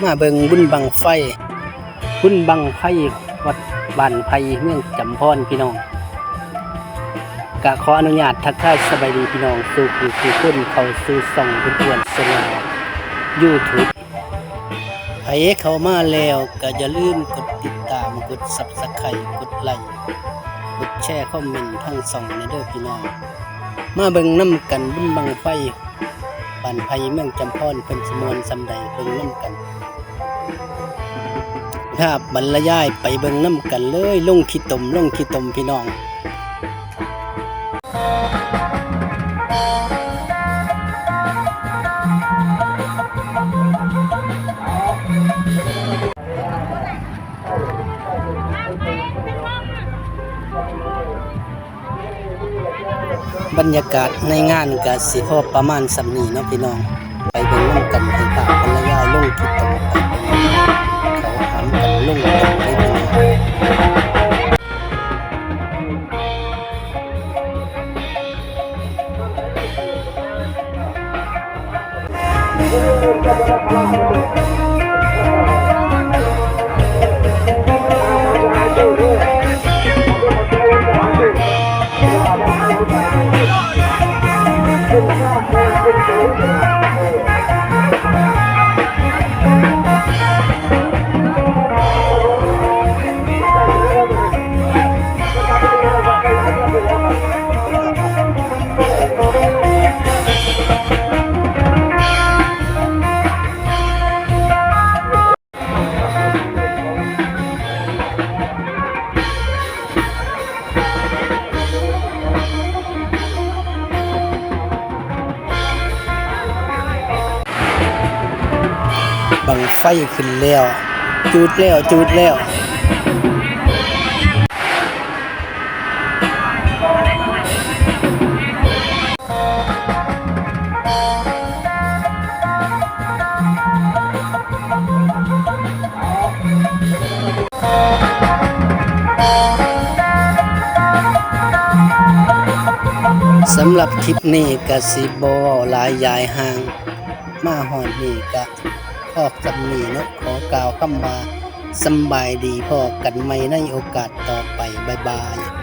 มาเบิ่งบุญบังไฟวัดบ้านไผ่เมืองจำพรพี่น้องกะขออนุญาตทักทายสบายดีพี่น้องสู่ผู้คนเข้าสู่ช่องบุญอ้วนสนา YouTube ไผเข้ามาแล้วก็อย่าลืมกดติดตามกด Subscribe กดไลค์กดแชร์คอมเมนต์ทั้งช่องในเด้อพี่น้องมาเบิ่งนำกันบุญบังไฟบ้านไผ่เมืองจำพรเพิ่นสิม่วนซำใดเบิ่งนำกันภาพบรรยายไปเบิ่งนำกันเลยลงขี้ตมพี่น้องบรรยากาศในงานก็สิพอประมาณสำนี้เนาะพี่น้องไปเบิ่งนำกันให้ภาพบรรยายลงขี้ตมไปเขาถามกันลงกันเลยพี่น้บังไฟขึ้นแล้วจุดแล้วสำหรับคลิปนี้ก็สิบ่หลายยายห่างมาฮอดนี่ก็พอสำนี้เนาะขอกล่าวคำว่าสำบายดีพอกันใหม่ในโอกาสต่อไปบ๊ายบาย